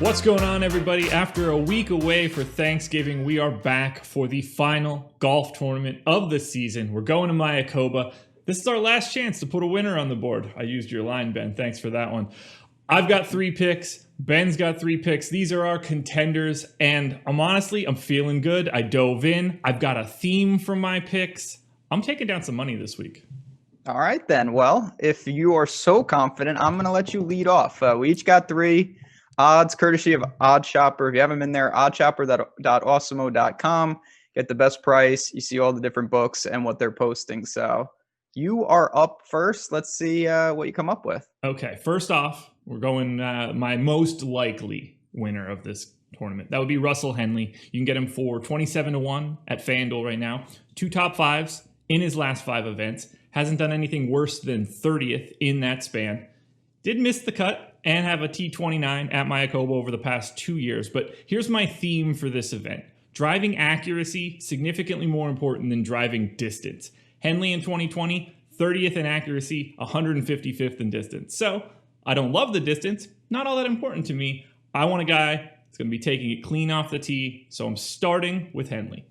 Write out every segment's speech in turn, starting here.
What's going on, everybody? After a week away for Thanksgiving, we are back for the final golf tournament of the season. We're going to Mayakoba. This is our last chance to put a winner on the board. I used your line, Ben. Thanks for that one. I've got 3 picks. Ben's got 3 picks. These are our contenders, and I'm feeling good. I dove in. I've got a theme for my picks. I'm taking down some money this week. All right, then. Well, if you are so confident, I'm going to let you lead off. We each got 3 odds, courtesy of Odd Shopper. If you haven't been there, oddshopper.awesemo.com. Get the best price. You see all the different books and what they're posting. So you are up first. Let's see what you come up with. Okay, first off, we're going my most likely winner of this tournament. That would be Russell Henley. You can get him for 27-1 at FanDuel right now. 2 top 5s in his last 5 events. Hasn't done anything worse than 30th in that span. Did miss the cut and have a T29 at Mayakoba over the past 2 years. But here's my theme for this event. Driving accuracy, significantly more important than driving distance. Henley in 2020, 30th in accuracy, 155th in distance. So I don't love the distance, not all that important to me. I want a guy that's going to be taking it clean off the tee. So I'm starting with Henley.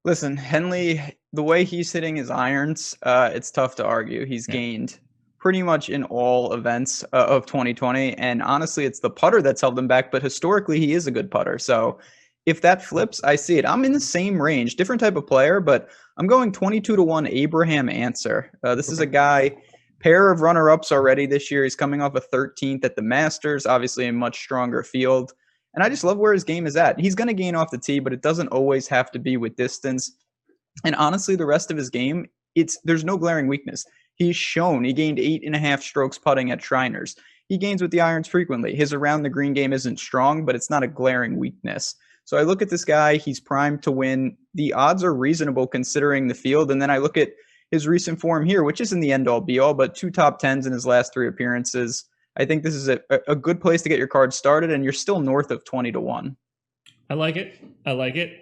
Listen, Henley, the way he's hitting his irons, it's tough to argue. He's gained pretty much in all events of 2020. And honestly, it's the putter that's held him back. But historically, he is a good putter. So if that flips, I see it. I'm in the same range, different type of player, but I'm going 22-1 Abraham Answer. This is a guy, pair of runner-ups already this year. He's coming off a 13th at the Masters, obviously a much stronger field. And I just love where his game is at. He's going to gain off the tee, but it doesn't always have to be with distance. And honestly, the rest of his game, there's no glaring weakness. He's shown he gained 8.5 strokes putting at Shriners. He gains with the irons frequently. His around the green game isn't strong, but it's not a glaring weakness. So I look at this guy, he's primed to win. The odds are reasonable considering the field. And then I look at his recent form here, which isn't the end-all be-all, but 2 top 10s in his last 3 appearances. I think this is a good place to get your card started, and you're still north of 20-1. I like it.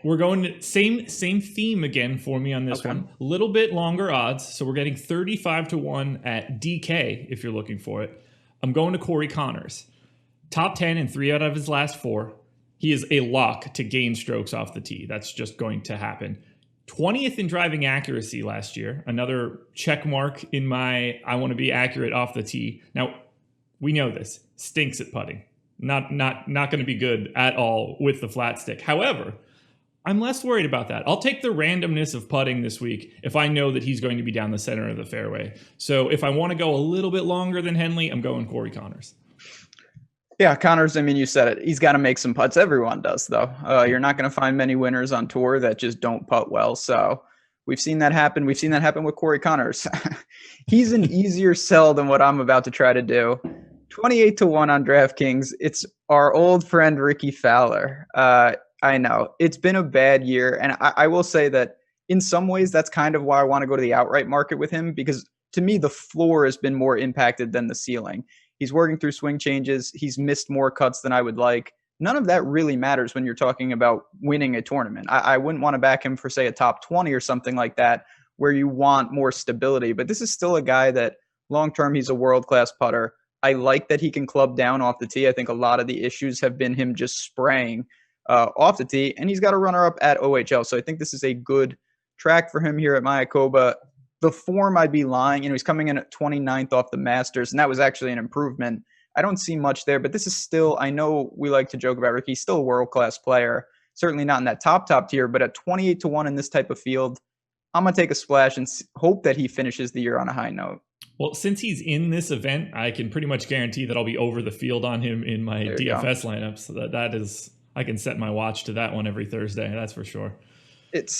We're going to same theme again for me on this one. A little bit longer odds. So we're getting 35-1 at DK if you're looking for it. I'm going to Corey Connors. Top 10 in 3 out of his last 4. He is a lock to gain strokes off the tee. That's just going to happen. 20th in driving accuracy last year. Another check mark in my I want to be accurate off the tee. Now, we know this. Stinks at putting. Not going to be good at all with the flat stick. However, I'm less worried about that. I'll take the randomness of putting this week if I know that he's going to be down the center of the fairway. So if I want to go a little bit longer than Henley, I'm going Corey Connors. Yeah, Connors, I mean, you said it. He's got to make some putts. Everyone does, though. You're not going to find many winners on tour that just don't putt well. So we've seen that happen. We've seen that happen with Corey Connors. He's an easier sell than what I'm about to try to do. 28-1 on DraftKings. It's our old friend Ricky Fowler. I know it's been a bad year, and I will say that in some ways that's kind of why I want to go to the outright market with him, because to me the floor has been more impacted than the ceiling. He's working through swing changes. He's missed more cuts than I would like. None of that really matters when you're talking about winning a tournament. I wouldn't want to back him for, say, a top 20 or something like that, where you want more stability. But this is still a guy that long-term, he's a world-class putter. I like that he can club down off the tee. I think a lot of the issues have been him just spraying off the tee, and he's got a runner-up at OHL. So I think this is a good track for him here at Mayakoba. The form, I'd be lying. He's coming in at 29th off the Masters, and that was actually an improvement. I don't see much there, but this is still, I know we like to joke about Ricky, he's still a world-class player. Certainly not in that top tier, but at 28-1 in this type of field, I'm going to take a splash and hope that he finishes the year on a high note. Well, since he's in this event, I can pretty much guarantee that I'll be over the field on him in my DFS lineup. So that is, I can set my watch to that one every Thursday. That's for sure. We've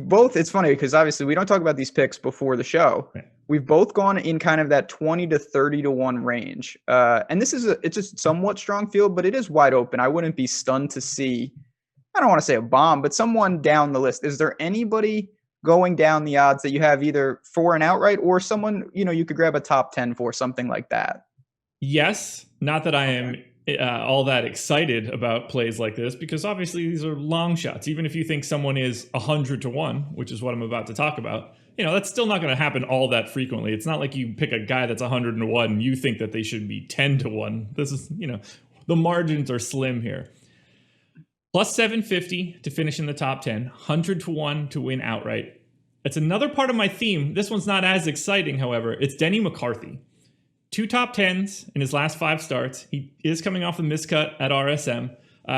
both, it's funny because obviously we don't talk about these picks before the show. Right. We've both gone in kind of that 20-30-1 range. And it's a somewhat strong field, but it is wide open. I wouldn't be stunned to see, I don't want to say a bomb, but someone down the list. Is there anybody going down the odds that you have either for an outright or someone, you could grab a top 10 for, something like that? Yes. Not that I am all that excited about plays like this, because obviously these are long shots. Even if you think someone is 100-1, which is what I'm about to talk about, that's still not going to happen all that frequently. It's not like you pick a guy that's 101 and you think that they should be 10-1. This is, the margins are slim here. Plus 750 to finish in the top 10, 100-1 to win outright. It's another part of my theme. This one's not as exciting, however. It's Denny McCarthy. 2 top 10s in his last 5 starts. He is coming off a miscut at RSM.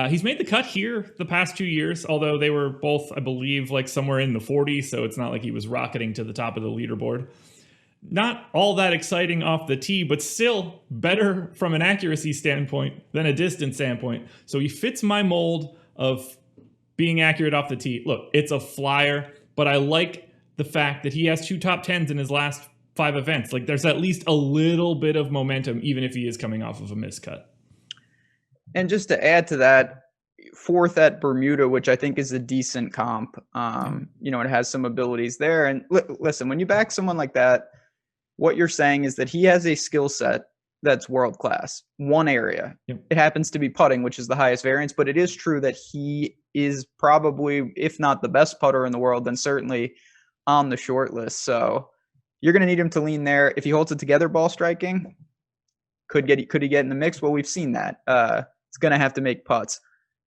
He's made the cut here the past 2 years, although they were both, I believe, like somewhere in the 40s, so it's not like he was rocketing to the top of the leaderboard. Not all that exciting off the tee, but still better from an accuracy standpoint than a distance standpoint. So he fits my mold of being accurate off the tee. Look, it's a flyer, but I like the fact that he has 2 top 10s in his last 5 events. Like, there's at least a little bit of momentum, even if he is coming off of a miscut. And just to add to that, 4th at Bermuda, which I think is a decent comp. It has some abilities there. And listen, when you back someone like that, what you're saying is that he has a skill set that's world class. One area. Yep. It happens to be putting, which is the highest variance, but it is true that he is probably, if not the best putter in the world, then certainly on the short list. So you're going to need him to lean there. If he holds it together, ball striking, could he get in the mix? Well, we've seen that. It's going to have to make putts.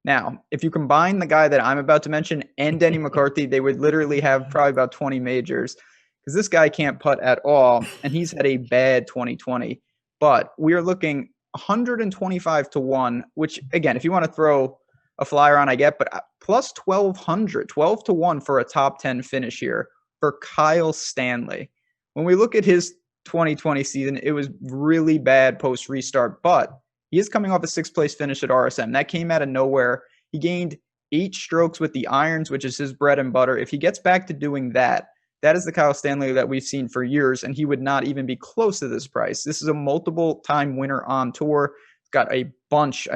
Now, if you combine the guy that I'm about to mention and Denny McCarthy, they would literally have probably about 20 majors, because this guy can't putt at all, and he's had a bad 2020. But we are looking 125-1, which, again, if you want to throw a flyer on, I get, but plus 1,200, 12-1 for a top 10 finish here for Kyle Stanley. When we look at his 2020 season, it was really bad post restart, but he is coming off a 6th place finish at RSM. That came out of nowhere. He gained 8 strokes with the irons, which is his bread and butter. If he gets back to doing that, that is the Kyle Stanley that we've seen for years, and he would not even be close to this price. This is a multiple-time winner on tour. He's got a bunch,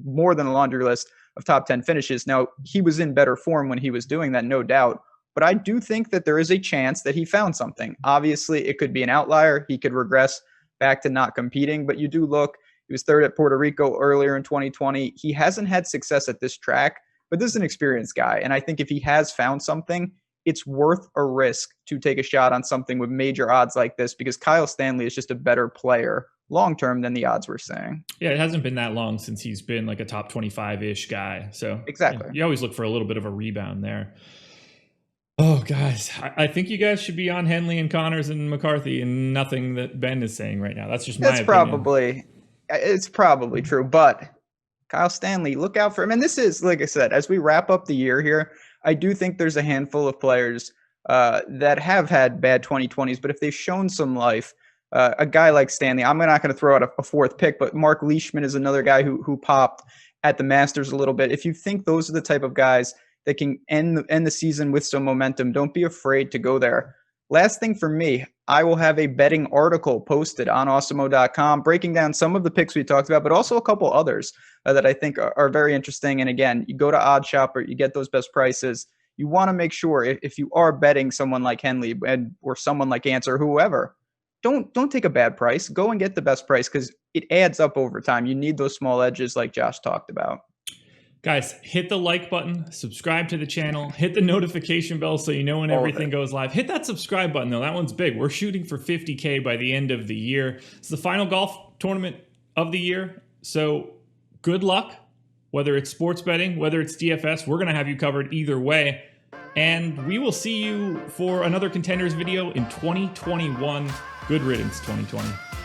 more than a laundry list of top 10 finishes. Now, he was in better form when he was doing that, no doubt. But I do think that there is a chance that he found something. Obviously, it could be an outlier. He could regress back to not competing. But you do look, he was 3rd at Puerto Rico earlier in 2020. He hasn't had success at this track, but this is an experienced guy. And I think if he has found something, it's worth a risk to take a shot on something with major odds like this, because Kyle Stanley is just a better player long-term than the odds we're saying. Yeah, it hasn't been that long since he's been like a top 25-ish guy. So exactly, you always look for a little bit of a rebound there. Oh, guys, I think you guys should be on Henley and Connors and McCarthy and nothing that Ben is saying right now. That's just my opinion. It's probably true, but Kyle Stanley, look out for him. And this is, like I said, as we wrap up the year here, I do think there's a handful of players that have had bad 2020s, but if they've shown some life, a guy like Stanley, I'm not going to throw out a 4th pick, but Mark Leishman is another guy who popped at the Masters a little bit. If you think those are the type of guys that can end the season with some momentum, don't be afraid to go there. Last thing for me, I will have a betting article posted on Awesemo.com breaking down some of the picks we talked about, but also a couple others that I think are very interesting. And again, you go to OddsShopper, you get those best prices. You want to make sure if you are betting someone like Henley or someone like Answer, whoever, don't take a bad price. Go and get the best price, because it adds up over time. You need those small edges like Josh talked about. Guys, hit the like button, subscribe to the channel, hit the notification bell so you know when everything goes live. Hit that subscribe button, though. That one's big. We're shooting for 50K by the end of the year. It's the final golf tournament of the year. So good luck, whether it's sports betting, whether it's DFS. We're going to have you covered either way. And we will see you for another ConTENders video in 2021. Good riddance, 2020.